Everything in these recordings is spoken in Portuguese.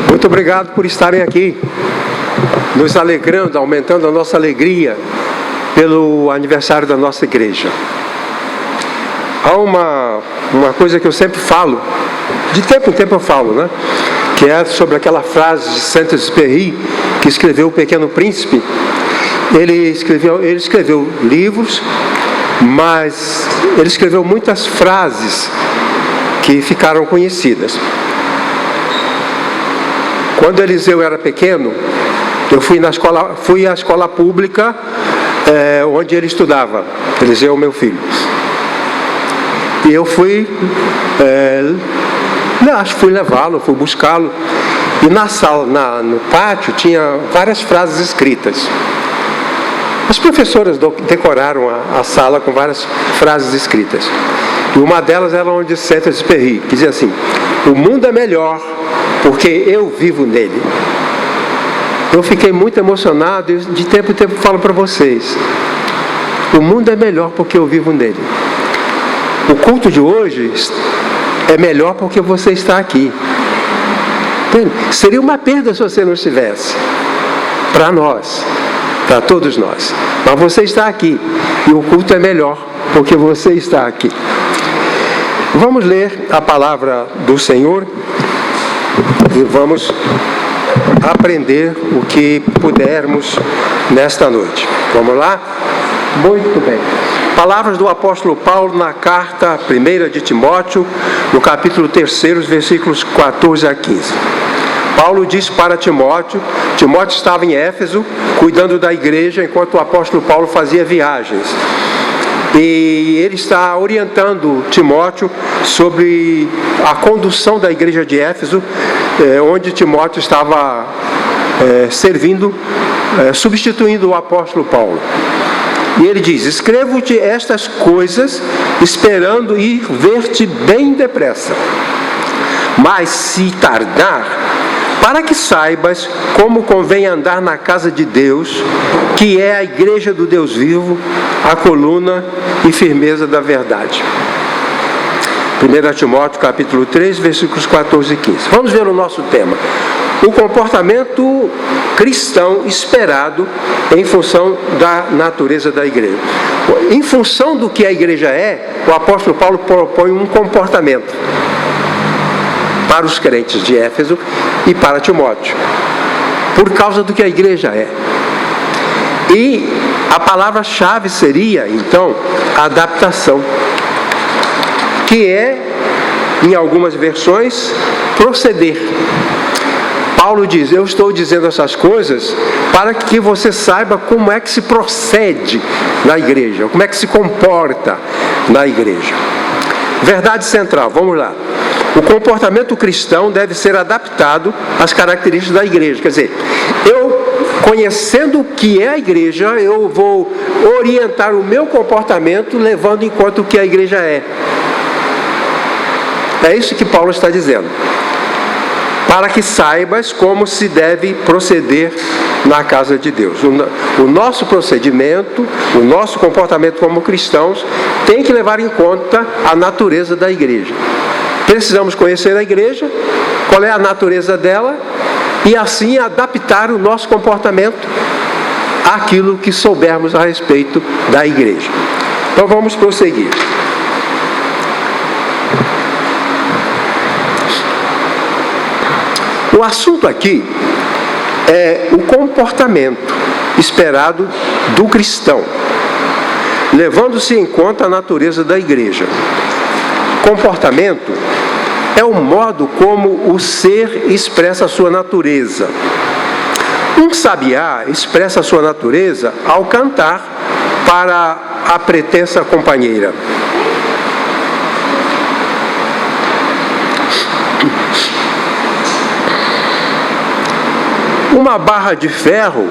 Muito obrigado por estarem aqui, nos alegrando, aumentando a nossa alegria pelo aniversário da nossa igreja. Há uma coisa que eu sempre falo, de tempo em tempo eu falo, né? Que é sobre aquela frase de Saint-Exupéry, que escreveu O Pequeno Príncipe. Ele escreveu livros, mas ele escreveu muitas frases que ficaram conhecidas. Quando Eliseu era pequeno, eu fui à escola pública onde ele estudava. Eliseu, meu filho. E eu fui levá-lo, fui buscá-lo. E na sala, no pátio, tinha várias frases escritas. As professoras decoraram a sala com várias frases escritas. E uma delas era onde Saint-Exupéry, que dizia assim: o mundo é melhor porque eu vivo nele. Eu fiquei muito emocionado e de tempo em tempo falo para vocês: o mundo é melhor porque eu vivo nele. O culto de hoje é melhor porque você está aqui. Entende? Seria uma perda se você não estivesse. Para nós, para todos nós. Mas você está aqui e o culto é melhor porque você está aqui. Vamos ler a palavra do Senhor e vamos aprender o que pudermos nesta noite. Vamos lá? Muito bem. Palavras do apóstolo Paulo na carta 1 de Timóteo, no capítulo 3, versículos 14 a 15. Paulo diz para Timóteo estava em Éfeso, cuidando da igreja, enquanto o apóstolo Paulo fazia viagens. E ele está orientando Timóteo sobre a condução da igreja de Éfeso, onde Timóteo estava servindo, substituindo o apóstolo Paulo. E ele diz: escrevo-te estas coisas, esperando ir ver-te bem depressa. Mas se tardar, para que saibas como convém andar na casa de Deus, que é a igreja do Deus vivo, a coluna e firmeza da verdade. 1 Timóteo capítulo 3, versículos 14 e 15. Vamos ver o nosso tema: o comportamento cristão esperado em função da natureza da igreja. Em função do que a igreja é, o apóstolo Paulo propõe um comportamento para os crentes de Éfeso e para Timóteo, por causa do que a igreja é. E a palavra-chave seria, então, adaptação, que é, em algumas versões, proceder. Paulo diz: eu estou dizendo essas coisas para que você saiba como é que se procede na igreja, como é que se comporta na igreja. Verdade central, vamos lá. O comportamento cristão deve ser adaptado às características da igreja. Quer dizer, conhecendo o que é a igreja, eu vou orientar o meu comportamento levando em conta o que a igreja é. É isso que Paulo está dizendo. Para que saibas como se deve proceder na casa de Deus. O nosso procedimento, o nosso comportamento como cristãos tem que levar em conta a natureza da igreja. Precisamos conhecer a igreja, qual é a natureza dela, e assim adaptar o nosso comportamento àquilo que soubermos a respeito da igreja. Então vamos prosseguir. O assunto aqui é o comportamento esperado do cristão, levando-se em conta a natureza da igreja. Comportamento é o modo como o ser expressa a sua natureza. Um sabiá expressa a sua natureza ao cantar para a pretensa companheira. Uma barra de ferro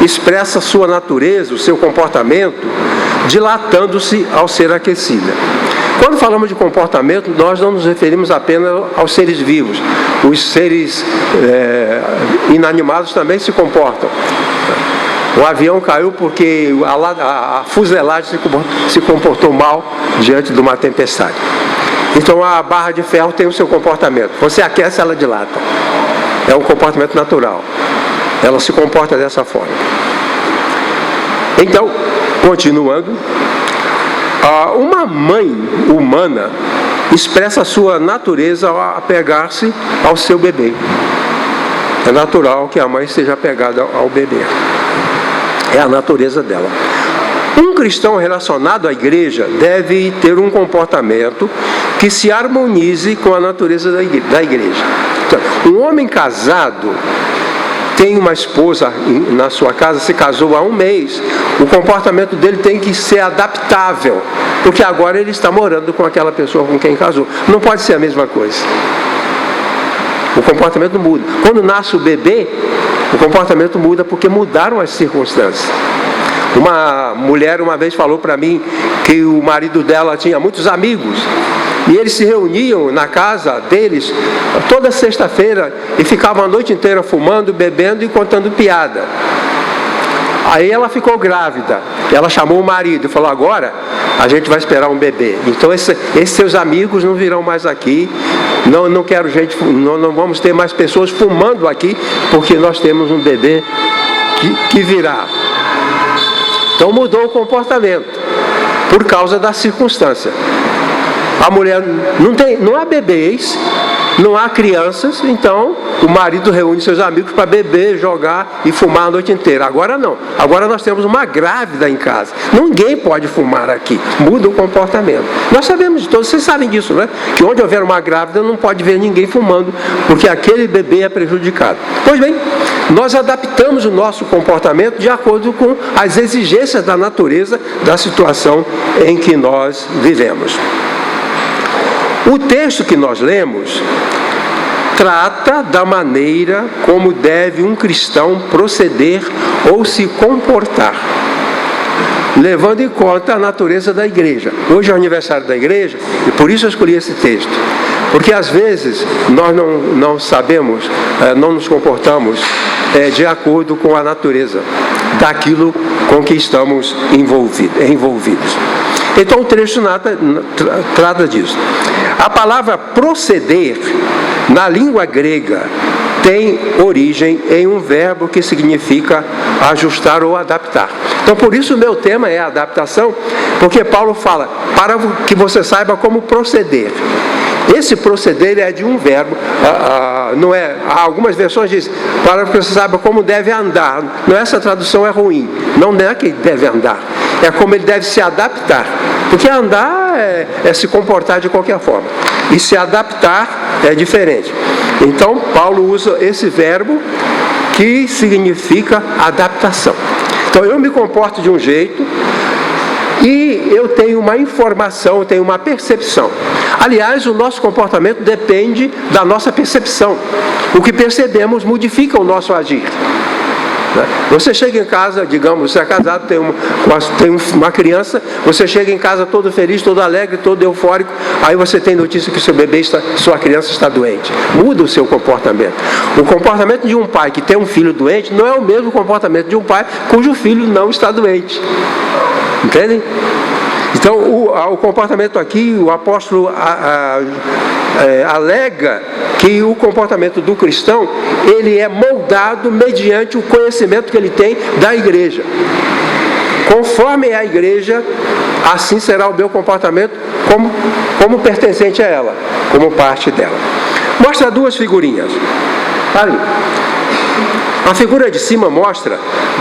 expressa a sua natureza, o seu comportamento, dilatando-se ao ser aquecida. Quando falamos de comportamento, nós não nos referimos apenas aos seres vivos. Os seres inanimados também se comportam. O avião caiu porque a fuselagem se comportou mal diante de uma tempestade. Então a barra de ferro tem o seu comportamento. Você aquece, ela dilata. É um comportamento natural. Ela se comporta dessa forma. Então, continuando, uma mãe humana expressa a sua natureza ao apegar-se ao seu bebê. É natural que a mãe esteja apegada ao bebê. É a natureza dela. Um cristão relacionado à igreja deve ter um comportamento que se harmonize com a natureza da igreja. Então, um homem casado tem uma esposa na sua casa, se casou há um mês, o comportamento dele tem que ser adaptável, porque agora ele está morando com aquela pessoa com quem casou. Não pode ser a mesma coisa. O comportamento muda. Quando nasce o bebê, o comportamento muda porque mudaram as circunstâncias. Uma mulher uma vez falou para mim que o marido dela tinha muitos amigos e eles se reuniam na casa deles toda sexta-feira e ficavam a noite inteira fumando, bebendo e contando piada. Aí ela ficou grávida, ela chamou o marido e falou: agora a gente vai esperar um bebê. Então esses seus amigos não virão mais aqui, não quero gente, não vamos ter mais pessoas fumando aqui, porque nós temos um bebê que virá. Então mudou o comportamento por causa da circunstância. A mulher não há bebês, não há crianças, então o marido reúne seus amigos para beber, jogar e fumar a noite inteira. Agora não. Agora nós temos uma grávida em casa. Ninguém pode fumar aqui. Muda o comportamento. Nós sabemos de todos, vocês sabem disso, né? Que onde houver uma grávida não pode ver ninguém fumando, porque aquele bebê é prejudicado. Pois bem, nós adaptamos o nosso comportamento de acordo com as exigências da natureza da situação em que nós vivemos. O texto que nós lemos trata da maneira como deve um cristão proceder ou se comportar, levando em conta a natureza da igreja. Hoje é o aniversário da igreja e por isso eu escolhi esse texto. Porque às vezes nós não sabemos, não nos comportamos de acordo com a natureza daquilo com que estamos envolvidos. Então o trecho trata disso. A palavra proceder, na língua grega, tem origem em um verbo que significa ajustar ou adaptar. Então por isso o meu tema é a adaptação, porque Paulo fala, para que você saiba como proceder. Esse proceder é de um verbo, não é? Algumas versões dizem, para que você saiba como deve andar. Não, essa tradução é ruim. Não é que deve andar, é como ele deve se adaptar. Porque andar é se comportar de qualquer forma. E se adaptar é diferente. Então, Paulo usa esse verbo que significa adaptação. Então, eu me comporto de um jeito e eu tenho uma informação, eu tenho uma percepção. Aliás, o nosso comportamento depende da nossa percepção. O que percebemos modifica o nosso agir. Você chega em casa, digamos, você é casado, tem uma criança, você chega em casa todo feliz, todo alegre, todo eufórico, aí você tem notícia que sua criança está doente. Muda o seu comportamento. O comportamento de um pai que tem um filho doente não é o mesmo comportamento de um pai cujo filho não está doente. Entendem? Então, o comportamento aqui, o apóstolo alega que o comportamento do cristão, ele é moldado mediante o conhecimento que ele tem da igreja. Conforme é a igreja, assim será o meu comportamento como pertencente a ela, como parte dela. Mostra duas figurinhas. Ali. A figura de cima mostra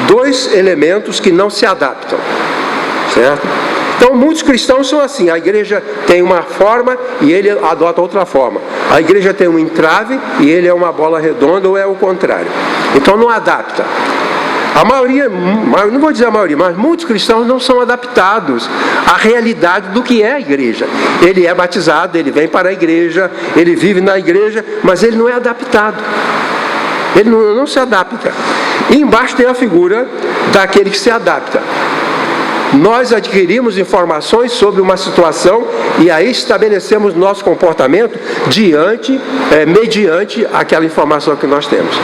dois elementos que não se adaptam. Certo? Então, muitos cristãos são assim. A igreja tem uma forma e ele adota outra forma. A igreja tem um entrave e ele é uma bola redonda ou é o contrário. Então, não adapta. A maioria, não vou dizer a maioria, mas muitos cristãos não são adaptados à realidade do que é a igreja. Ele é batizado, ele vem para a igreja, ele vive na igreja, mas ele não é adaptado. Ele não se adapta. E embaixo tem a figura daquele que se adapta. Nós adquirimos informações sobre uma situação e aí estabelecemos nosso comportamento mediante aquela informação que nós temos.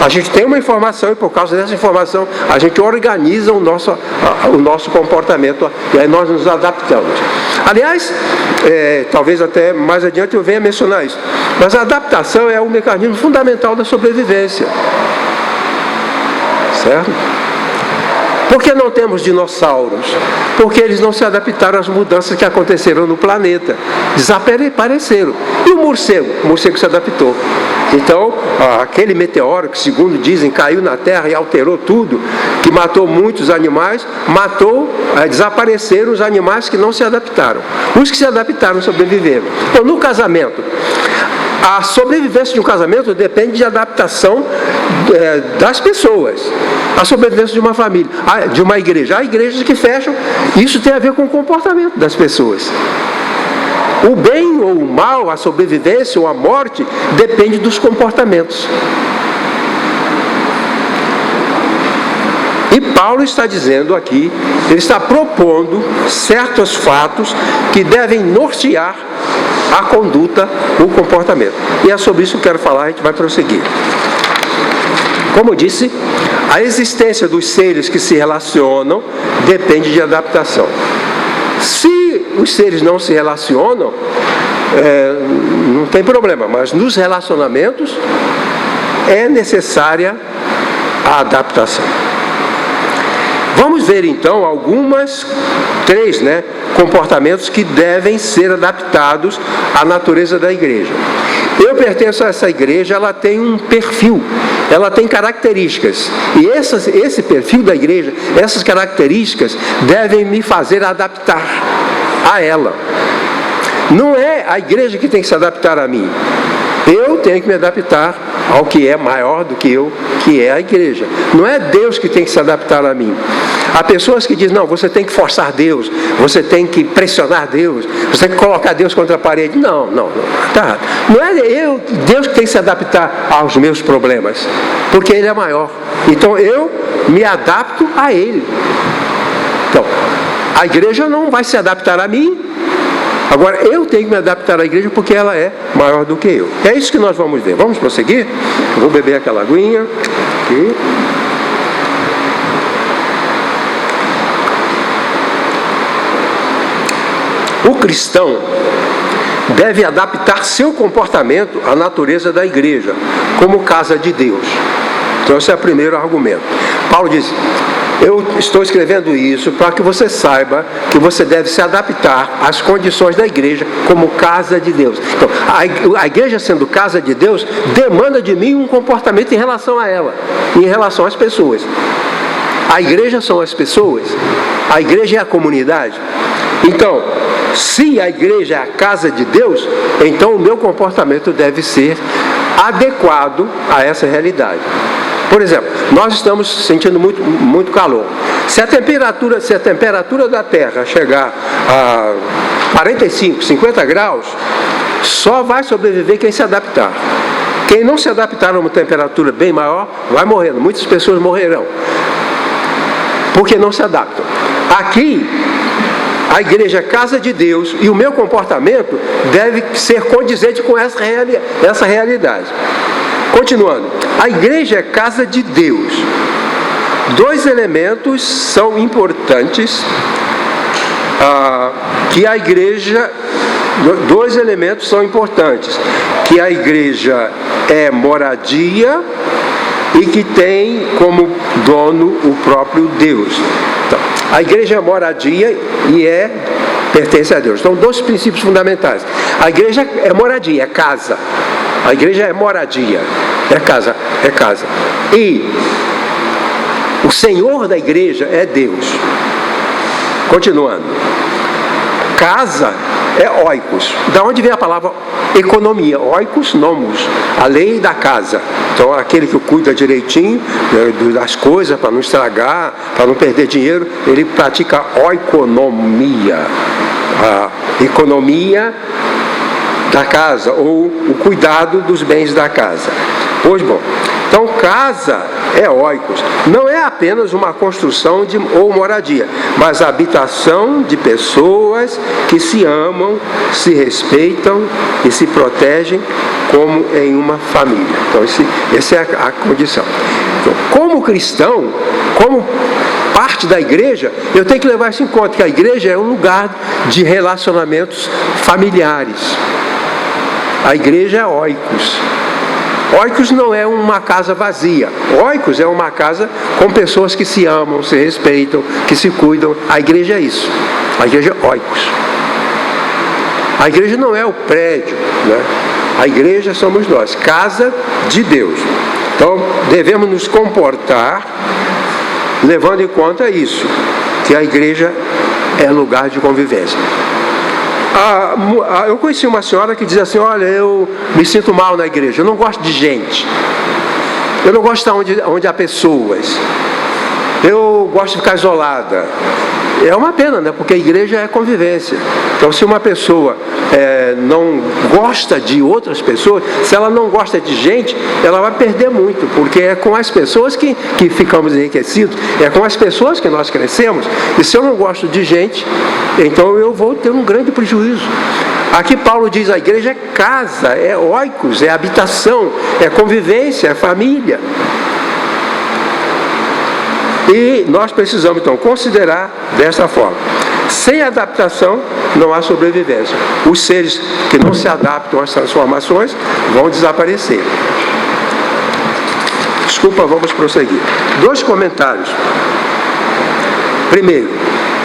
A gente tem uma informação e por causa dessa informação a gente organiza o nosso comportamento e aí nós nos adaptamos. Aliás, talvez até mais adiante eu venha mencionar isso, mas a adaptação é o mecanismo fundamental da sobrevivência. Certo? Por que não temos dinossauros? Porque eles não se adaptaram às mudanças que aconteceram no planeta. Desapareceram. E o morcego? O morcego se adaptou. Então, aquele meteoro que, segundo dizem, caiu na Terra e alterou tudo, que matou muitos animais, desapareceram os animais que não se adaptaram. Os que se adaptaram sobreviveram. Então, no casamento, a sobrevivência de um casamento depende de adaptação das pessoas. A sobrevivência de uma família, de uma igreja. Há igrejas que fecham, isso tem a ver com o comportamento das pessoas. O bem ou o mal, a sobrevivência ou a morte, depende dos comportamentos. E Paulo está dizendo aqui, ele está propondo certos fatos que devem nortear a conduta, o comportamento. E é sobre isso que eu quero falar, a gente vai prosseguir. Como eu disse, a existência dos seres que se relacionam depende de adaptação. Se os seres não se relacionam, não tem problema, mas nos relacionamentos é necessária a adaptação. Vamos ver então três comportamentos que devem ser adaptados à natureza da igreja. Eu pertenço a essa igreja, ela tem um perfil, ela tem características. E esse perfil da igreja, essas características devem me fazer adaptar a ela. Não é a igreja que tem que se adaptar a mim. Eu tenho que me adaptar ao que é maior do que eu, que é a igreja. Não é Deus que tem que se adaptar a mim. Há pessoas que dizem, não, você tem que forçar Deus, você tem que pressionar Deus, você tem que colocar Deus contra a parede. Não, tá. Não é Deus que tem que se adaptar aos meus problemas, porque Ele é maior. Então eu me adapto a Ele. Então, a igreja não vai se adaptar a mim. Agora, eu tenho que me adaptar à igreja porque ela é maior do que eu. É isso que nós vamos ver. Vamos prosseguir? Eu vou beber aquela aguinha. Aqui. O cristão deve adaptar seu comportamento à natureza da igreja, como casa de Deus. Então, esse é o primeiro argumento. Paulo diz, eu estou escrevendo isso para que você saiba que você deve se adaptar às condições da igreja como casa de Deus. Então, a igreja sendo casa de Deus, demanda de mim um comportamento em relação a ela, em relação às pessoas. A igreja são as pessoas, a igreja é a comunidade. Então, se a igreja é a casa de Deus, então o meu comportamento deve ser adequado a essa realidade. Por exemplo, nós estamos sentindo muito calor. Se a temperatura da Terra chegar a 45, 50 graus, só vai sobreviver quem se adaptar. Quem não se adaptar a uma temperatura bem maior, vai morrendo. Muitas pessoas morrerão, porque não se adaptam. Aqui, a igreja é casa de Deus e o meu comportamento deve ser condizente com essa realidade. Continuando, a igreja é casa de Deus. Dois elementos são importantes que a igreja é moradia e que tem como dono o próprio Deus. Então, a igreja é moradia e pertence a Deus. Então, dois princípios fundamentais. A igreja é moradia, é casa. A igreja é moradia, é casa. E o Senhor da igreja é Deus. Continuando. Casa é oikos. Da onde vem a palavra economia? Oikos nomos, a lei da casa. Então, aquele que cuida direitinho das coisas, para não estragar, para não perder dinheiro, ele pratica oikonomia. A economia da casa, ou o cuidado dos bens da casa. Pois bom, então casa é oikos. Não é apenas uma construção ou moradia, mas a habitação de pessoas que se amam, se respeitam e se protegem como em uma família. Então, essa é a condição. Então, como cristão, como parte da igreja, eu tenho que levar isso em conta, que a igreja é um lugar de relacionamentos familiares. A igreja é oikos. Oikos não é uma casa vazia. Oikos é uma casa com pessoas que se amam, se respeitam, que se cuidam. A igreja é isso. A igreja é oikos. A igreja não é o prédio, né? A igreja somos nós, casa de Deus. Então, devemos nos comportar levando em conta isso, que a igreja é lugar de convivência. Eu conheci uma senhora que dizia assim: olha, eu me sinto mal na igreja, eu não gosto de gente, eu não gosto de estar onde há pessoas, eu gosto de ficar isolada. É uma pena, né? Porque a igreja é convivência. Então, se uma pessoa não gosta de outras pessoas, se ela não gosta de gente, ela vai perder muito, porque é com as pessoas que ficamos enriquecidos, é com as pessoas que nós crescemos. E se eu não gosto de gente, então eu vou ter um grande prejuízo. Aqui Paulo diz: a igreja é casa, é oikos, é habitação, é convivência, é família. E nós precisamos, então, considerar desta forma. Sem adaptação, não há sobrevivência. Os seres que não se adaptam às transformações vão desaparecer. Desculpa, vamos prosseguir. 2 comentários. Primeiro,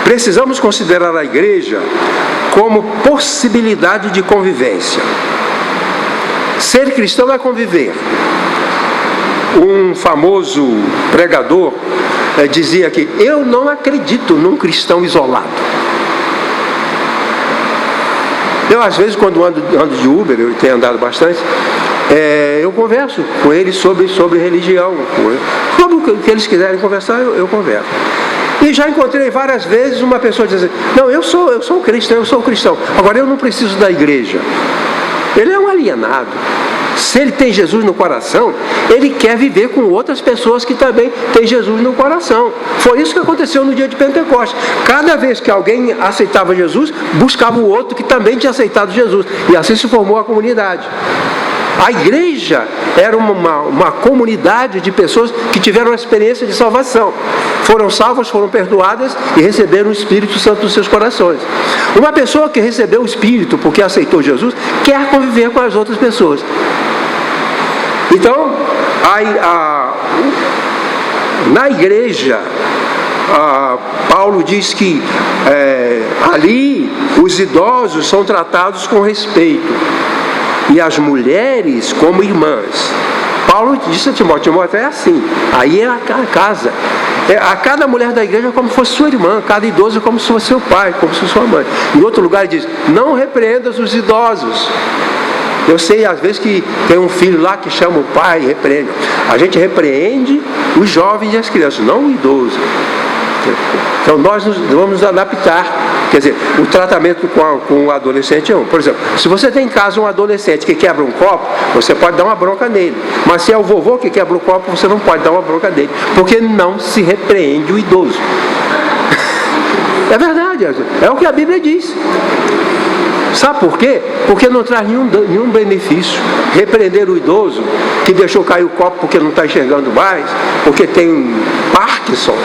precisamos considerar a igreja como possibilidade de convivência. Ser cristão é conviver. Um famoso pregador dizia que eu não acredito num cristão isolado. Eu, às vezes, quando ando de Uber, eu tenho andado bastante, eu converso com eles sobre religião, sobre o que eles quiserem conversar, eu converso. E já encontrei várias vezes uma pessoa dizendo: não, eu sou cristão, agora eu não preciso da igreja. Ele é um alienado. Se ele tem Jesus no coração, ele quer viver com outras pessoas que também têm Jesus no coração. Foi isso que aconteceu no dia de Pentecostes. Cada vez que alguém aceitava Jesus, buscava o outro que também tinha aceitado Jesus. E assim se formou a comunidade. A igreja era uma comunidade de pessoas que tiveram a experiência de salvação. Foram salvas, foram perdoadas e receberam o Espírito Santo nos seus corações. Uma pessoa que recebeu o Espírito porque aceitou Jesus, quer conviver com as outras pessoas. Então, na igreja, Paulo diz que ali os idosos são tratados com respeito e as mulheres como irmãs. Paulo disse a Timóteo é assim, aí é a casa. A cada mulher da igreja é como se fosse sua irmã, cada idoso é como se fosse seu pai, como se fosse sua mãe. Em outro lugar ele diz: não repreendas os idosos. Eu sei, às vezes, que tem um filho lá que chama o pai e repreende. A gente repreende os jovens e as crianças, não o idoso. Então nós vamos nos adaptar. Quer dizer, o tratamento com o adolescente é um. Por exemplo, se você tem em casa um adolescente que quebra um copo, você pode dar uma bronca nele. Mas se é o vovô que quebra o copo, você não pode dar uma bronca nele, porque não se repreende o idoso. É verdade, é o que a Bíblia diz. Sabe por quê? Porque não traz nenhum benefício. Repreender o idoso que deixou cair o copo porque não está enxergando mais, porque tem Parkinson.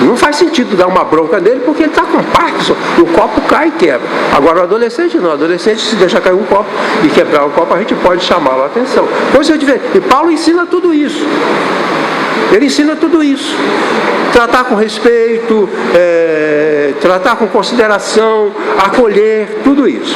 Não faz sentido dar uma bronca nele porque ele está com Parkinson. O copo cai e quebra. Agora o adolescente não. O adolescente, se deixar cair um copo e quebrar o copo, a gente pode chamá-lo a atenção. Coisa diferente. E Paulo ensina tudo isso. Ele ensina tudo isso. Tratar com respeito, tratar com consideração, acolher, tudo isso.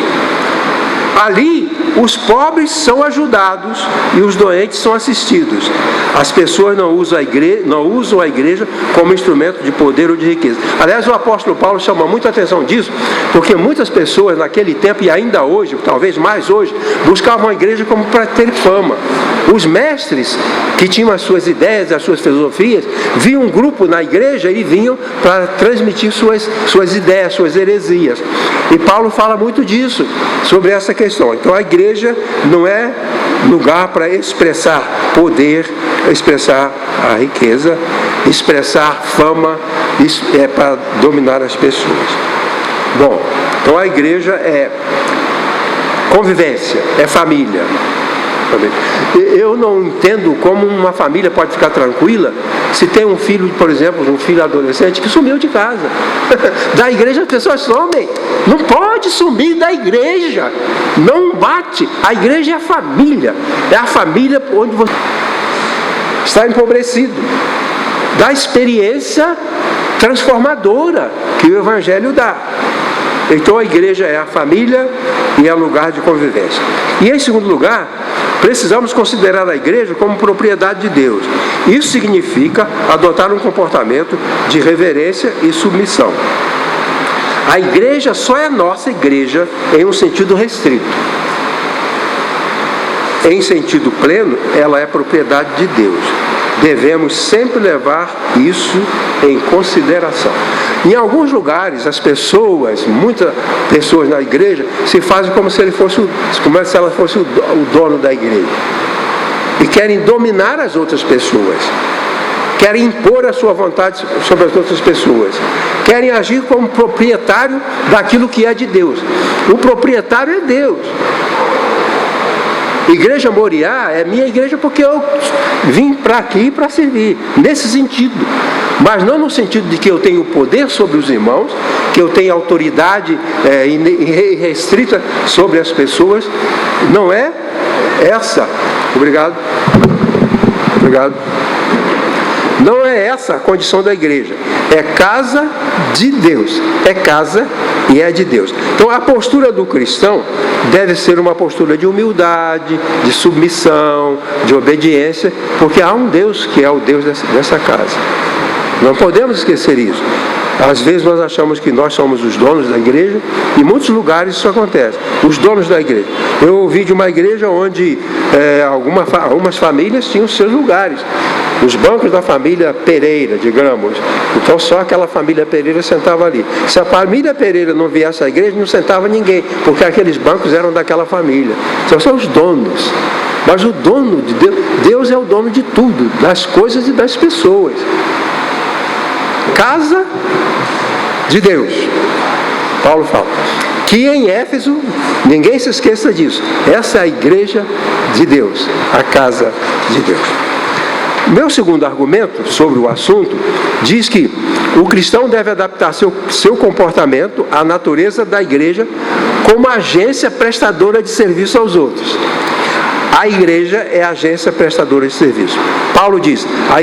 Ali, os pobres são ajudados e os doentes são assistidos. As pessoas não usam a igreja como instrumento de poder ou de riqueza. Aliás, o apóstolo Paulo chama muita atenção disso, porque muitas pessoas naquele tempo, e ainda hoje, talvez mais hoje, buscavam a igreja como para ter fama. Os mestres, que tinham as suas ideias, as suas filosofias, viam um grupo na igreja e vinham para transmitir suas ideias, suas heresias. E Paulo fala muito disso, sobre essa questão. Então a igreja não é lugar para expressar poder expressar a riqueza, expressar fama, isso é para dominar as pessoas. Bom, então a igreja é convivência, é família. Eu não entendo como uma família pode ficar tranquila se tem um filho, por exemplo, um filho adolescente que sumiu de casa. Da igreja as pessoas somem. Não pode sumir da igreja. Não bate. A igreja é a família. É a família onde você está empobrecido. Da experiência transformadora que o Evangelho dá. Então a igreja é a família e é lugar de convivência. E em segundo lugar, precisamos considerar a igreja como propriedade de Deus. Isso significa adotar um comportamento de reverência e submissão. A igreja só é nossa igreja em um sentido restrito. Em sentido pleno, ela é propriedade de Deus. Devemos sempre levar isso em consideração. Em alguns lugares, as pessoas, muitas pessoas na igreja, se fazem como se ela fosse o dono da igreja. E querem dominar as outras pessoas. Querem impor a sua vontade sobre as outras pessoas. Querem agir como proprietário daquilo que é de Deus. O proprietário é Deus. Igreja Moriá é minha igreja porque eu vim para aqui para servir, nesse sentido. Mas não no sentido de que eu tenho poder sobre os irmãos, que eu tenho autoridade irrestrita sobre as pessoas. Não é essa. Obrigado. Não é essa a condição da igreja. É casa de Deus. É casa e é de Deus. Então a postura do cristão deve ser uma postura de humildade, de submissão, de obediência, porque há um Deus que é o Deus dessa casa. Não podemos esquecer isso. Às vezes nós achamos que nós somos os donos da igreja, e em muitos lugares isso acontece. Os donos da igreja. Eu ouvi de uma igreja onde algumas famílias tinham seus lugares. Os bancos da família Pereira, digamos. Então só aquela família Pereira sentava ali. Se a família Pereira não viesse à igreja, não sentava ninguém, porque aqueles bancos eram daquela família. Então são os donos. Mas o dono de Deus, Deus é o dono de tudo, das coisas e das pessoas. Casa de Deus. Paulo fala. Que em Éfeso, ninguém se esqueça disso. Essa é a igreja de Deus, a casa de Deus. Meu segundo argumento sobre o assunto diz que o cristão deve adaptar seu comportamento à natureza da igreja como agência prestadora de serviço aos outros. A igreja é a agência prestadora de serviço. Paulo disse, a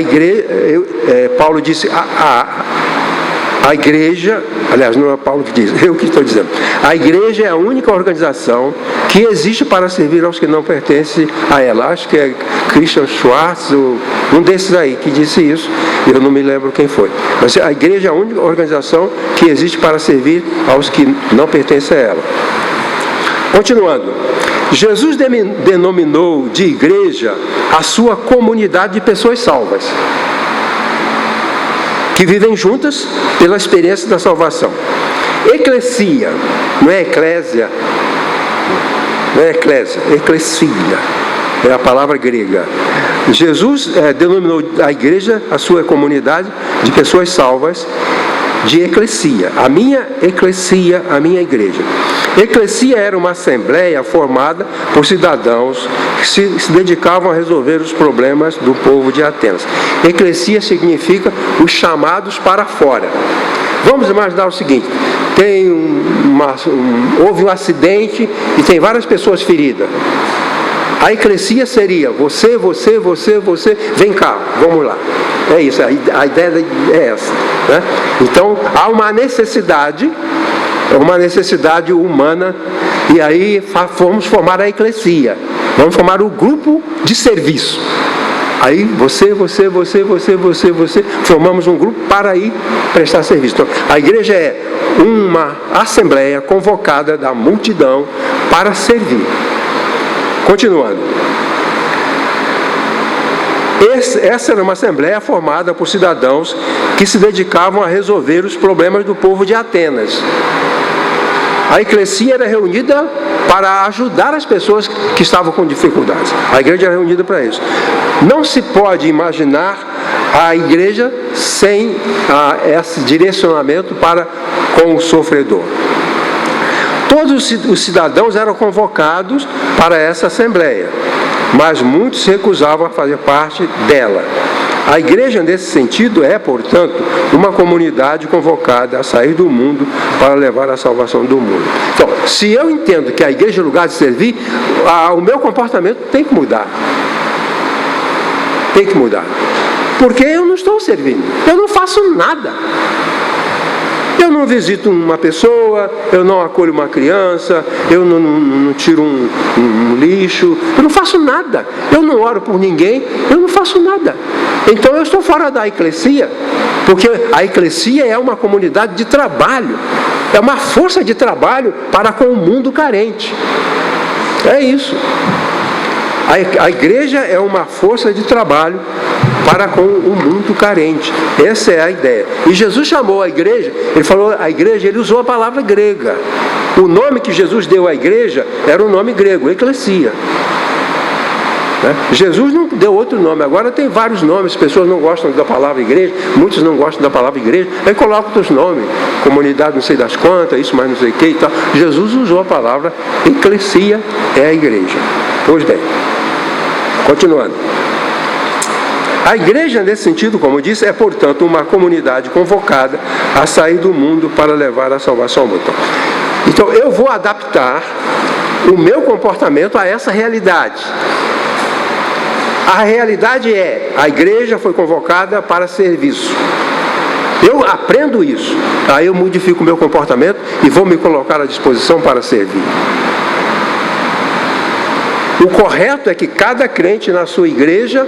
igreja, aliás, não é Paulo que diz, eu que estou dizendo. A igreja é a única organização que existe para servir aos que não pertencem a ela. Acho que é Christian Schwartz, um desses aí que disse isso, eu não me lembro quem foi. Mas a igreja é a única organização que existe para servir aos que não pertencem a ela. Continuando. Jesus denominou de igreja a sua comunidade de pessoas salvas, que vivem juntas pela experiência da salvação. Eclesia, não é eclésia, eclesia, é a palavra grega. Jesus denominou a igreja a sua comunidade de pessoas salvas, de eclesia, a minha eclesia, a minha igreja. Eclesia era uma assembleia formada por cidadãos que se dedicavam a resolver os problemas do povo de Atenas. Eclesia significa os chamados para fora. Vamos imaginar o seguinte, houve um acidente e tem várias pessoas feridas. A eclesia seria você, vem cá, vamos lá. É isso, a ideia é essa. Né? Então, há uma necessidade humana, e aí vamos formar a eclesia, vamos formar o grupo de serviço. Aí você, formamos um grupo para ir prestar serviço. Então, a igreja é uma assembleia convocada da multidão para servir. Continuando. Essa era uma assembleia formada por cidadãos que se dedicavam a resolver os problemas do povo de Atenas. A eclesia era reunida para ajudar as pessoas que estavam com dificuldades. A igreja era reunida para isso. Não se pode imaginar a igreja sem esse direcionamento para com o sofredor. Todos os cidadãos eram convocados para essa assembleia, mas muitos se recusavam a fazer parte dela. A igreja, nesse sentido, é, portanto, uma comunidade convocada a sair do mundo para levar a salvação do mundo. Então, se eu entendo que a igreja é lugar de servir, o meu comportamento tem que mudar. Tem que mudar. Porque eu não estou servindo. Eu não faço nada. Eu não visito uma pessoa, eu não acolho uma criança, eu não tiro um lixo, eu não faço nada. Eu não oro por ninguém, eu não faço nada. Então eu estou fora da eclesia, porque a eclesia é uma comunidade de trabalho, é uma força de trabalho para com o mundo carente. É isso. A igreja é uma força de trabalho para com o mundo carente. Essa é a ideia. E Jesus chamou a igreja, ele falou a igreja, ele usou a palavra grega. O nome que Jesus deu à igreja era um nome grego, eclesia. Jesus não deu outro nome, agora tem vários nomes, as pessoas não gostam da palavra igreja, muitos não gostam da palavra igreja, aí colocam outros nomes, comunidade não sei das quantas, isso mais não sei o que e tal. Jesus usou a palavra eclesia, é a igreja. Pois bem, continuando. A igreja, nesse sentido, como eu disse, é, portanto, uma comunidade convocada a sair do mundo para levar a salvação ao mundo. Então, eu vou adaptar o meu comportamento a essa realidade. A realidade é, a igreja foi convocada para serviço. Eu aprendo isso, aí eu modifico o meu comportamento e vou me colocar à disposição para servir. O correto é que cada crente na sua igreja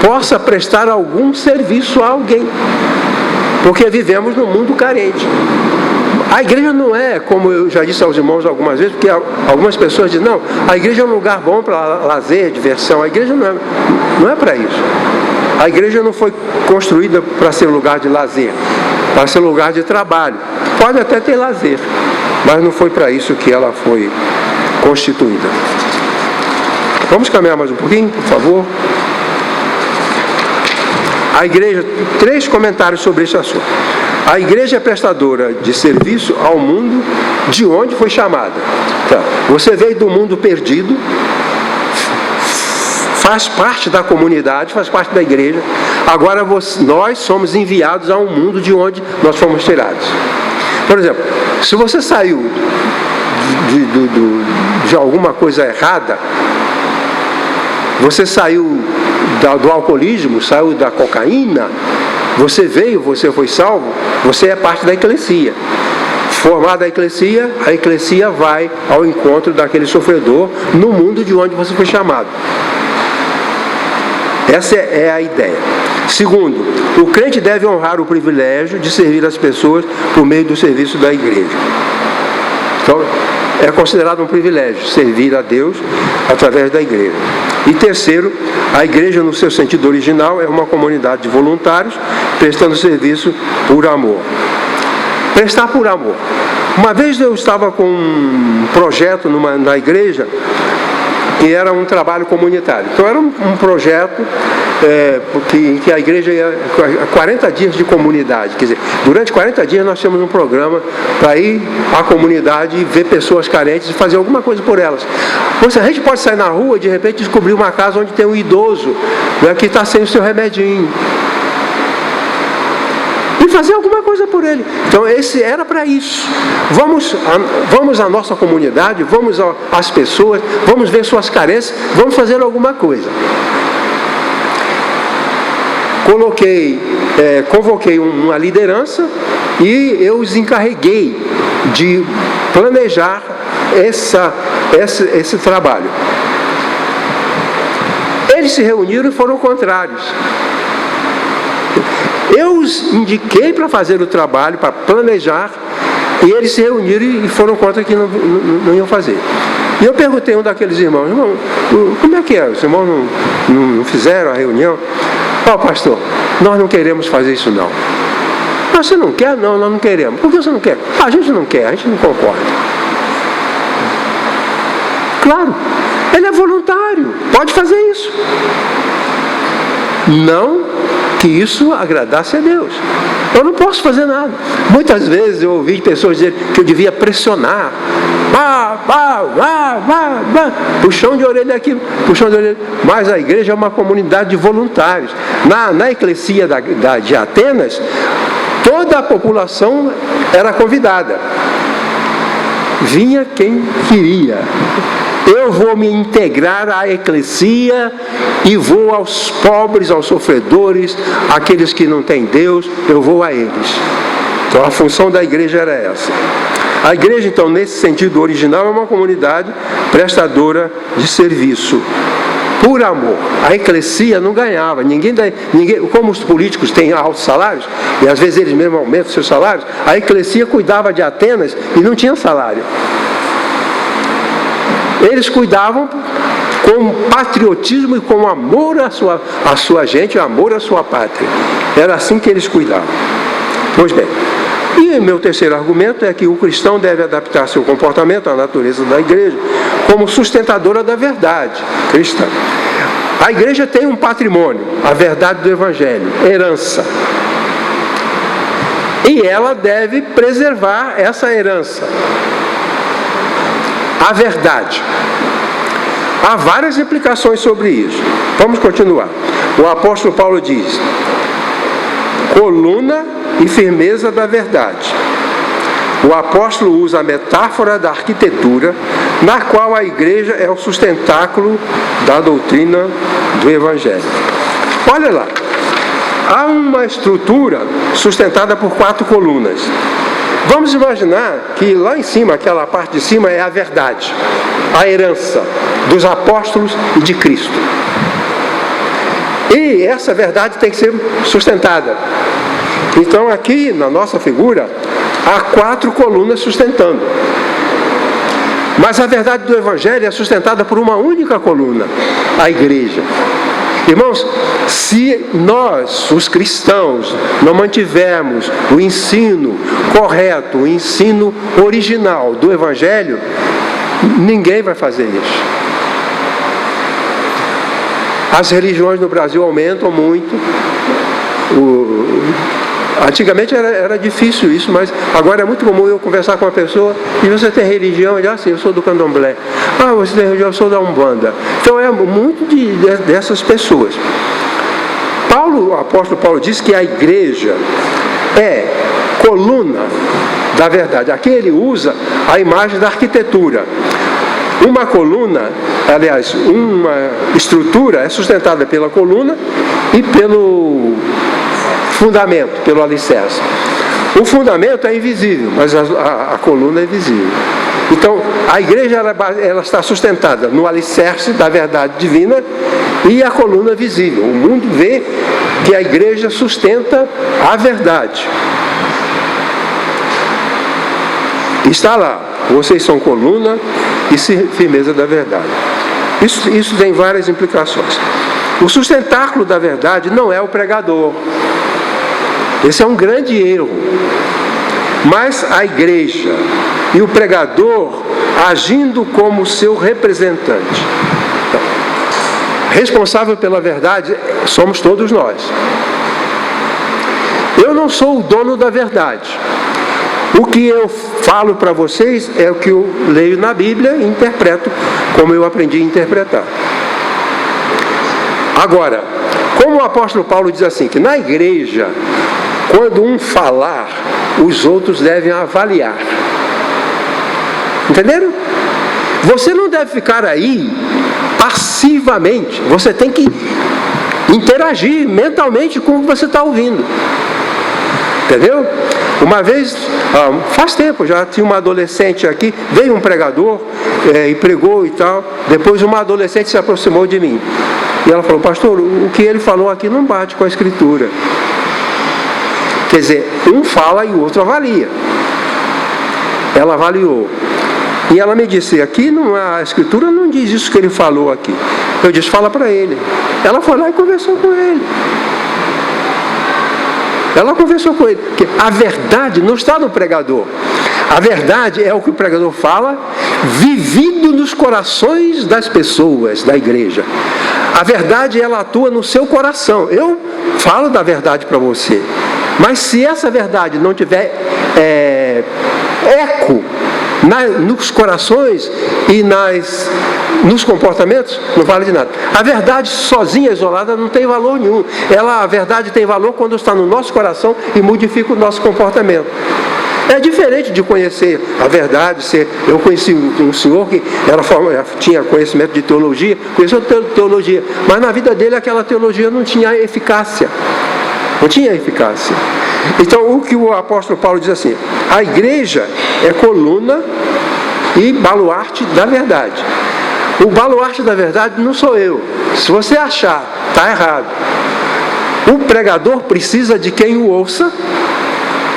possa prestar algum serviço a alguém, porque vivemos num mundo carente. A igreja não é, como eu já disse aos irmãos algumas vezes, porque algumas pessoas dizem, não, a igreja é um lugar bom para lazer, diversão. A igreja não é para isso. A igreja não foi construída para ser lugar de lazer, para ser lugar de trabalho. Pode até ter lazer, mas não foi para isso que ela foi constituída. Vamos caminhar mais um pouquinho, por favor. A igreja, 3 comentários sobre esse assunto. A igreja é prestadora de serviço ao mundo de onde foi chamada. Então, você veio do mundo perdido, faz parte da comunidade, faz parte da igreja. Agora nós somos enviados a um mundo de onde nós fomos tirados. Por exemplo, se você saiu de alguma coisa errada, você saiu do alcoolismo, saiu da cocaína, você veio, você foi salvo, você é parte da eclesia. Formada a eclesia vai ao encontro daquele sofredor no mundo de onde você foi chamado. Essa é a ideia. Segundo, o crente deve honrar o privilégio de servir as pessoas por meio do serviço da igreja. Então, é considerado um privilégio servir a Deus através da igreja. E terceiro, a igreja, no seu sentido original, é uma comunidade de voluntários prestando serviço por amor. Prestar por amor. Uma vez eu estava com um projeto na igreja que era um trabalho comunitário. Então era um projeto em que a igreja ia 40 dias de comunidade. Quer dizer, durante 40 dias nós tínhamos um programa para ir à comunidade e ver pessoas carentes e fazer alguma coisa por elas. A gente pode sair na rua e de repente descobrir uma casa onde tem um idoso, né, que está sem o seu remedinho. E fazer alguma coisa por ele. Então esse era para isso. Vamos à nossa comunidade, vamos às pessoas, vamos ver suas carências, vamos fazer alguma coisa. Convoquei uma liderança e eu os encarreguei de planejar esse trabalho. Eles se reuniram e foram contrários. Eu os indiquei para fazer o trabalho, para planejar, e eles se reuniram e foram contra que não iam fazer. E eu perguntei a um daqueles irmãos, irmão, como é que é? Os irmãos não fizeram a reunião? Pastor, nós não queremos fazer isso não. Mas você não quer? Não, nós não queremos. Por que você não quer? A gente não quer, a gente não concorda. Claro, ele é voluntário, pode fazer isso. Não que isso agradasse a Deus. Eu não posso fazer nada. Muitas vezes eu ouvi pessoas dizer que eu devia pressionar. Puxão de orelha aqui, puxão de orelha. Mas a igreja é uma comunidade de voluntários. Na eclesia de Atenas, toda a população era convidada. Vinha quem queria. Eu vou me integrar à eclesia e vou aos pobres, aos sofredores, àqueles que não têm Deus, eu vou a eles. Então a função da igreja era essa. A igreja, então, nesse sentido original, é uma comunidade prestadora de serviço. Por amor. A eclesia não ganhava. Ninguém, como os políticos têm altos salários, e às vezes eles mesmos aumentam seus salários, a eclesia cuidava de Atenas e não tinha salário. Eles cuidavam com patriotismo e com amor à sua gente, amor à sua pátria. Era assim que eles cuidavam. Pois bem, e meu terceiro argumento é que o cristão deve adaptar seu comportamento à natureza da igreja como sustentadora da verdade cristã. A igreja tem um patrimônio, a verdade do Evangelho, herança. E ela deve preservar essa herança. A verdade. Há várias implicações sobre isso. Vamos continuar. O apóstolo Paulo diz: coluna e firmeza da verdade. O apóstolo usa a metáfora da arquitetura, na qual a igreja é o sustentáculo da doutrina do Evangelho. Olha lá. Há uma estrutura sustentada por 4 colunas. Vamos imaginar que lá em cima, aquela parte de cima é a verdade, a herança dos apóstolos e de Cristo. E essa verdade tem que ser sustentada. Então aqui na nossa figura há 4 colunas sustentando. Mas a verdade do Evangelho é sustentada por uma única coluna, a igreja. Irmãos, se nós, os cristãos, não mantivermos o ensino correto, o ensino original do Evangelho, ninguém vai fazer isso. As religiões no Brasil aumentam muito. Antigamente era difícil isso, mas agora é muito comum eu conversar com uma pessoa e você tem religião? Ele diz assim, eu sou do candomblé. Ah, você tem religião? Eu sou da Umbanda. Então é muito dessas pessoas. O apóstolo Paulo diz que a igreja é coluna da verdade. Aqui ele usa a imagem da arquitetura. Uma coluna, aliás, uma estrutura é sustentada pela coluna e pelo fundamento, pelo alicerce. O fundamento é invisível, mas a coluna é visível. Então, a igreja ela está sustentada no alicerce da verdade divina e a coluna visível. O mundo vê que a igreja sustenta a verdade. Está lá, vocês são coluna e firmeza da verdade. Isso tem várias implicações. O sustentáculo da verdade não é o pregador. Esse é um grande erro. Mas a igreja e o pregador agindo como seu representante. Então, responsável pela verdade somos todos nós. Eu não sou o dono da verdade. O que eu falo para vocês é o que eu leio na Bíblia e interpreto como eu aprendi a interpretar. Agora, como o apóstolo Paulo diz assim, que na igreja, quando um falar, os outros devem avaliar. Entenderam? Você não deve ficar aí passivamente. Você tem que interagir mentalmente com o que você está ouvindo. Entendeu? Uma vez, faz tempo, já tinha uma adolescente aqui, veio um pregador e pregou e tal. Depois uma adolescente se aproximou de mim. E ela falou, pastor, o que ele falou aqui não bate com a Escritura. Quer dizer, um fala e o outro avalia. Ela avaliou. E ela me disse, aqui a Escritura não diz isso que ele falou aqui. Eu disse, fala para ele. Ela foi lá e conversou com ele. Ela conversou com ele, porque a verdade não está no pregador. A verdade é o que o pregador fala, vivido nos corações das pessoas da igreja. A verdade, ela atua no seu coração. Eu falo da verdade para você, mas se essa verdade não tiver eco nos corações e nos comportamentos, não vale de nada. A verdade sozinha, isolada, não tem valor nenhum. A verdade tem valor quando está no nosso coração e modifica o nosso comportamento. É diferente de conhecer a verdade. Eu conheci um senhor que tinha conhecimento de teologia, conheceu teologia, mas na vida dele aquela teologia não tinha eficácia. Não tinha eficácia. Então, o que o apóstolo Paulo diz assim: a igreja é coluna e baluarte da verdade. O baluarte da verdade não sou eu. Se você achar, está errado. O pregador precisa de quem o ouça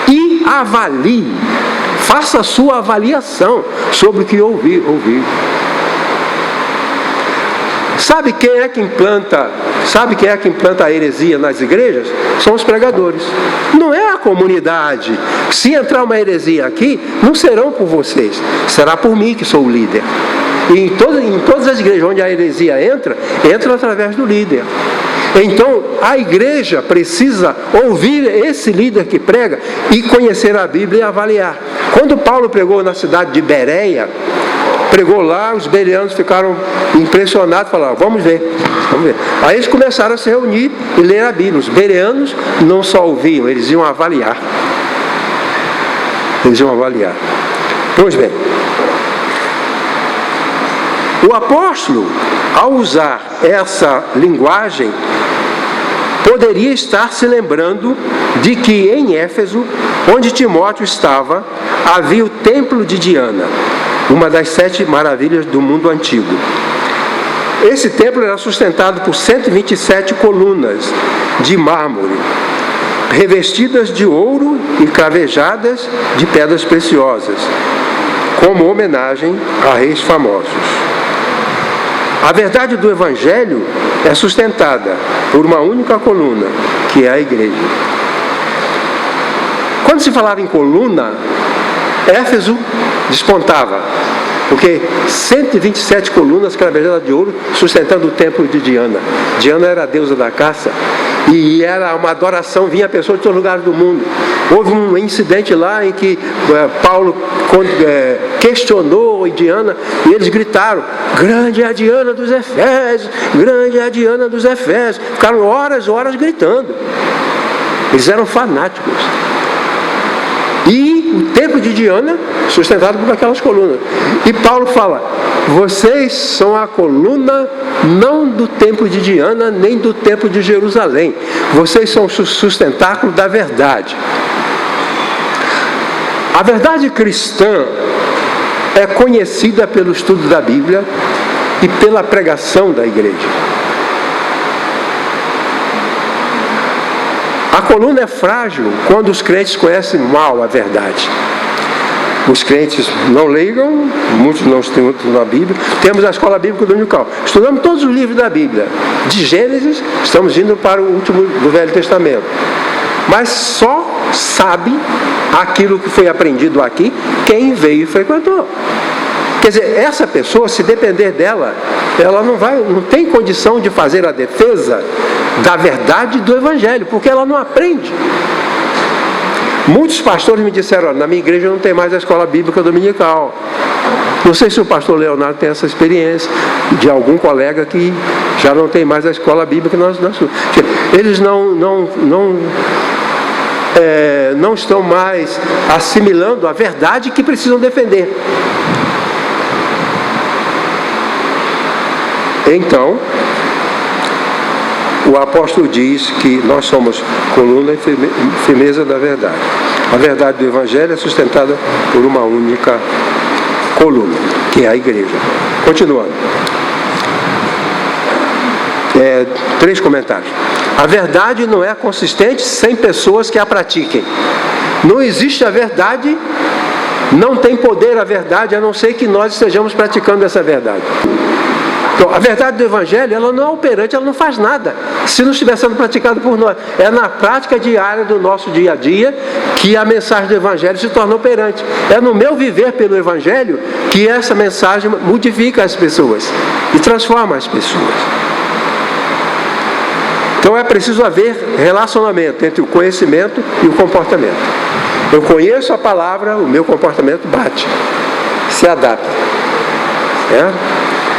e avalie. Faça a sua avaliação sobre o que ouviu. Sabe quem é que implanta a heresia nas igrejas? São os pregadores. Não é a comunidade. Se entrar uma heresia aqui, não serão por vocês, será por mim, que sou o líder. E em todas as igrejas onde a heresia entra através do líder. Então, a igreja precisa ouvir esse líder que prega e conhecer a Bíblia e avaliar. Quando Paulo pregou na cidade de Bereia, pregou lá, os bereanos ficaram impressionados, falaram: vamos ver. Aí eles começaram a se reunir e ler a Bíblia. Os bereanos não só ouviam, eles iam avaliar. Pois bem, o apóstolo, ao usar essa linguagem, poderia estar se lembrando de que em Éfeso, onde Timóteo estava, havia o templo de Diana, uma das 7 maravilhas do mundo antigo. Esse templo era sustentado por 127 colunas de mármore, revestidas de ouro e cravejadas de pedras preciosas, como homenagem a reis famosos. A verdade do Evangelho é sustentada por uma única coluna, que é a igreja. Quando se falava em coluna, Éfeso despontava, porque 127 colunas cravejadas de ouro sustentando o templo de Diana. Diana era a deusa da caça e era uma adoração, vinha pessoas de todos os lugares do mundo. Houve um incidente lá em que Paulo questionou Diana e eles gritaram: grande é a Diana dos Efésios, grande é a Diana dos Efésios. Ficaram horas gritando. Eles eram fanáticos. E o templo de Diana sustentado por aquelas colunas. E Paulo fala: vocês são a coluna não do templo de Diana nem do templo de Jerusalém. Vocês são o sustentáculo da verdade. A verdade cristã é conhecida pelo estudo da Bíblia e pela pregação da igreja. A coluna é frágil quando os crentes conhecem mal a verdade. Os crentes não ligam, muitos não estudam na Bíblia. Temos a escola bíblica dominical. Estudamos todos os livros da Bíblia. De Gênesis, estamos indo para o último do Velho Testamento. Mas só sabe aquilo que foi aprendido aqui quem veio e frequentou. Quer dizer, essa pessoa, se depender dela, ela não tem condição de fazer a defesa da verdade do Evangelho, porque ela não aprende. Muitos pastores me disseram: olha, na minha igreja não tem mais a escola bíblica dominical. Não sei se o pastor Leonardo tem essa experiência de algum colega que já não tem mais a escola bíblica. Eles não estão mais assimilando a verdade que precisam defender. Então, o apóstolo diz que nós somos coluna e firmeza da verdade. A verdade do Evangelho é sustentada por uma única coluna, que é a igreja. Continuando. 3 comentários. A verdade não é consistente sem pessoas que a pratiquem. Não existe a verdade, não tem poder a verdade, a não ser que nós estejamos praticando essa verdade. Então, a verdade do Evangelho, ela não é operante, ela não faz nada se não estiver sendo praticado por nós. É na prática diária do nosso dia a dia que a mensagem do Evangelho se torna operante. É no meu viver pelo Evangelho que essa mensagem modifica as pessoas e transforma as pessoas. Então é preciso haver relacionamento entre o conhecimento e o comportamento. Eu conheço a palavra, o meu comportamento bate, se adapta.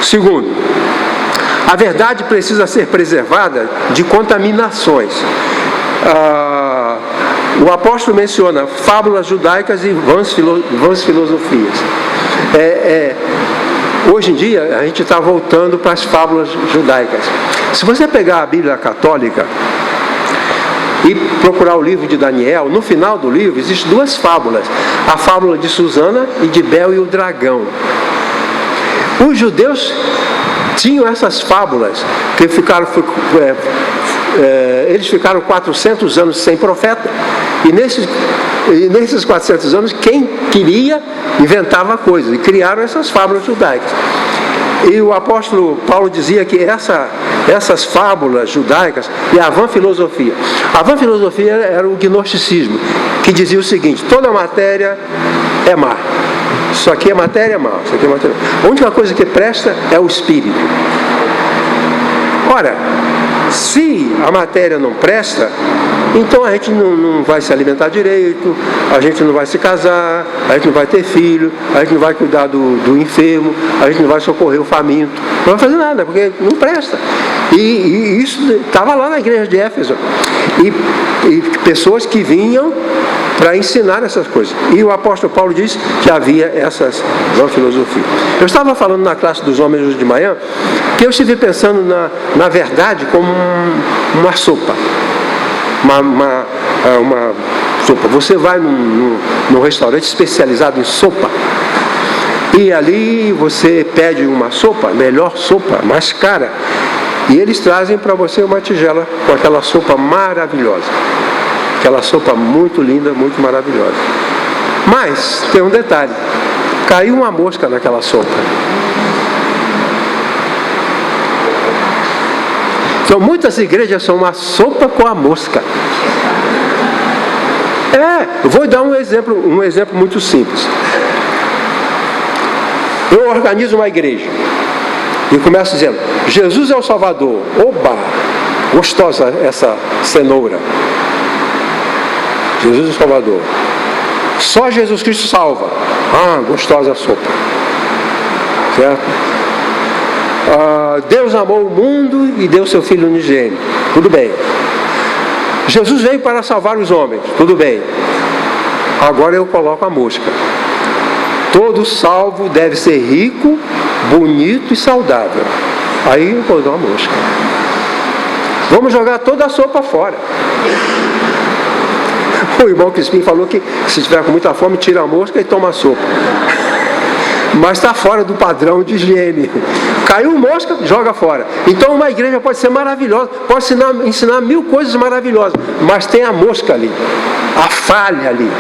Segundo, a verdade precisa ser preservada de contaminações. O apóstolo menciona fábulas judaicas e vãs filosofias. Hoje em dia, a gente está voltando para as fábulas judaicas. Se você pegar a Bíblia católica e procurar o livro de Daniel, no final do livro existem duas fábulas. A fábula de Susana e de Bel e o dragão. Os judeus tinham essas fábulas, que eles ficaram 400 anos sem profeta, e nesses 400 anos, quem queria inventava coisas, e criaram essas fábulas judaicas. E o apóstolo Paulo dizia que essas fábulas judaicas é a vã filosofia. A vã filosofia era o gnosticismo, que dizia o seguinte: toda matéria é má. Isso aqui é matéria má, isso aqui é matéria má. A única coisa que presta é o espírito. Ora, se a matéria não presta, então a gente não vai se alimentar direito, a gente não vai se casar, a gente não vai ter filho, a gente não vai cuidar do enfermo, a gente não vai socorrer o faminto, não vai fazer nada, porque não presta. E isso estava lá na igreja de Éfeso. E pessoas que vinham para ensinar essas coisas. E o apóstolo Paulo disse que havia essas filosofias. Eu estava falando na classe dos homens hoje de manhã que eu estive pensando na verdade como uma sopa. Uma sopa. Você vai num restaurante especializado em sopa e ali você pede uma sopa, melhor sopa, mais cara, e eles trazem para você uma tigela com aquela sopa maravilhosa. Aquela sopa muito linda, muito maravilhosa. Mas tem um detalhe: caiu uma mosca naquela sopa. Então muitas igrejas são uma sopa com a mosca. Eu vou dar um exemplo muito simples. Eu organizo uma igreja e começo dizendo: Jesus é o Salvador. Oba! Gostosa essa cenoura. Jesus é o Salvador. Só Jesus Cristo salva. Gostosa a sopa. Certo? Deus amou o mundo e deu seu Filho unigênito. Tudo bem. Jesus veio para salvar os homens. Tudo bem. Agora eu coloco a mosca. Todo salvo deve ser rico, bonito e saudável. Aí eu vou dar uma mosca. Vamos jogar toda a sopa fora. O irmão Crispim falou que se estiver com muita fome, tira a mosca e toma a sopa. Mas está fora do padrão de higiene. Caiu mosca, joga fora. Então uma igreja pode ser maravilhosa, pode ensinar 1000 coisas maravilhosas, mas tem a mosca ali, a falha ali,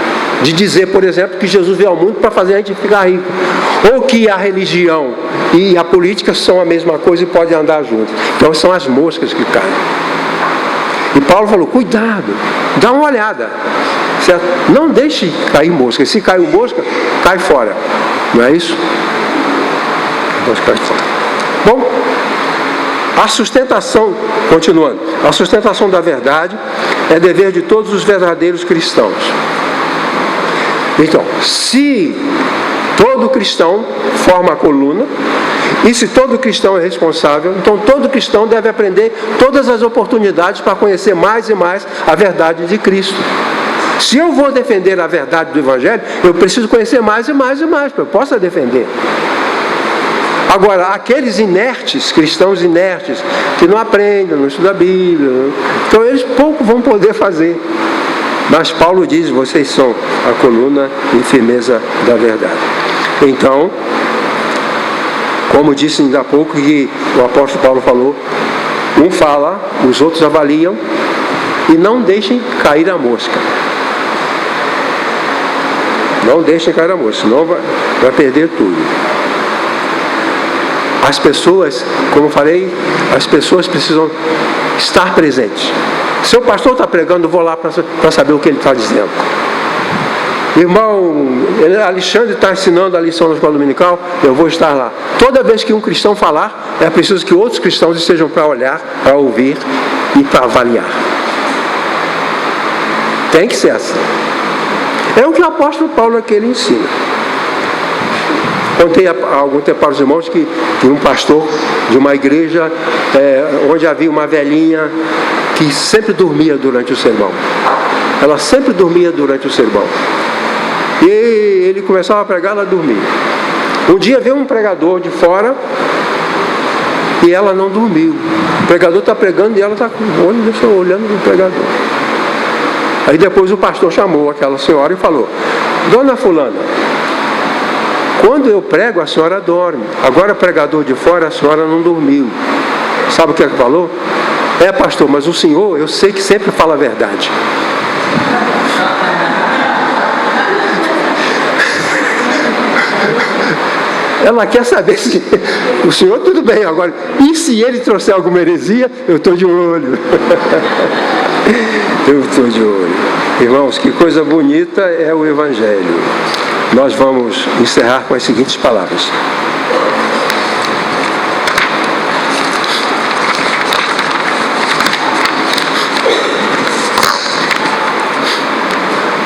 de dizer, por exemplo, que Jesus veio ao mundo para fazer a gente ficar rico, ou que a religião e a política são a mesma coisa e podem andar juntos. Então são as moscas que caem. E Paulo falou: cuidado, dá uma olhada, certo? Não deixe cair mosca. Se caiu mosca, cai fora. Não é isso? Cai fora. Bom, a sustentação, continuando, a sustentação da verdade é dever de todos os verdadeiros cristãos. Então, se todo cristão forma a coluna, e se todo cristão é responsável, então todo cristão deve aprender todas as oportunidades para conhecer mais e mais a verdade de Cristo. Se eu vou defender a verdade do Evangelho, eu preciso conhecer mais e mais e mais, para eu possa defender. Agora, aqueles inertes, cristãos inertes, que não aprendem, não estudam a Bíblia, então eles pouco vão poder fazer. Mas Paulo diz: vocês são a coluna e firmeza da verdade. Então, como disse ainda há pouco que o apóstolo Paulo falou, um fala, os outros avaliam, e não deixem cair a mosca. Não deixem cair a mosca, senão vai perder tudo. As pessoas, como eu falei, as pessoas precisam estar presentes. Se o pastor está pregando, eu vou lá para saber o que ele está dizendo. Irmão Alexandre está ensinando a lição da escola dominical, eu vou estar lá. Toda vez que um cristão falar, é preciso que outros cristãos estejam para olhar, para ouvir e para avaliar. Tem que ser assim. É o que o apóstolo Paulo aqui ele ensina. Contei há algum tempo para os irmãos que um pastor de uma igreja onde havia uma velhinha que sempre dormia durante o sermão. Ela sempre dormia durante o sermão. E ele começava a pregar, ela dormia. Um dia veio um pregador de fora e ela não dormiu. O pregador está pregando e ela está com o olho olhando para o pregador. Aí depois o pastor chamou aquela senhora e falou: Dona fulana, quando eu prego a senhora dorme. Agora pregador de fora, a senhora não dormiu. Sabe o que é que falou? É, pastor, mas o senhor, eu sei que sempre fala a verdade. Ela quer saber se o senhor, tudo bem, agora, e se ele trouxer alguma heresia, eu estou de olho. Eu estou de olho. Irmãos, que coisa bonita é o Evangelho. Nós vamos encerrar com as seguintes palavras.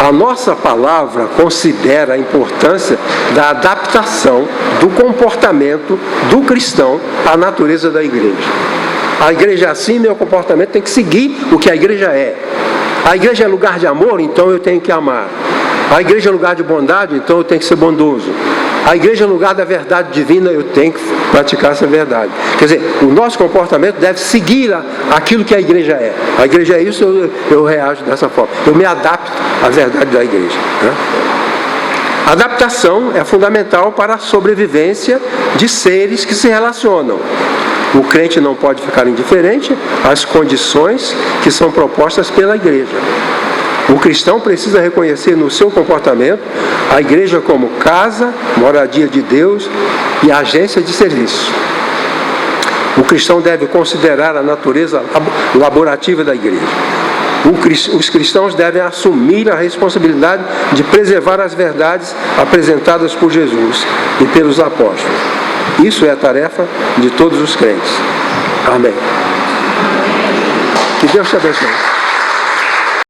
A nossa palavra considera a importância da adaptação do comportamento do cristão à natureza da igreja. A igreja é assim, meu comportamento tem que seguir o que a igreja é. A igreja é lugar de amor, então eu tenho que amar. A igreja é lugar de bondade, então eu tenho que ser bondoso. A igreja é lugar da verdade divina, eu tenho que praticar essa verdade. Quer dizer, o nosso comportamento deve seguir aquilo que a igreja é. A igreja é isso, eu reajo dessa forma. Eu me adapto à verdade da igreja. Né? A adaptação é fundamental para a sobrevivência de seres que se relacionam. O crente não pode ficar indiferente às condições que são propostas pela igreja. O cristão precisa reconhecer no seu comportamento a igreja como casa, moradia de Deus e agência de serviço. O cristão deve considerar a natureza laborativa da igreja. Os cristãos devem assumir a responsabilidade de preservar as verdades apresentadas por Jesus e pelos apóstolos. Isso é a tarefa de todos os crentes. Amém. Que Deus te abençoe.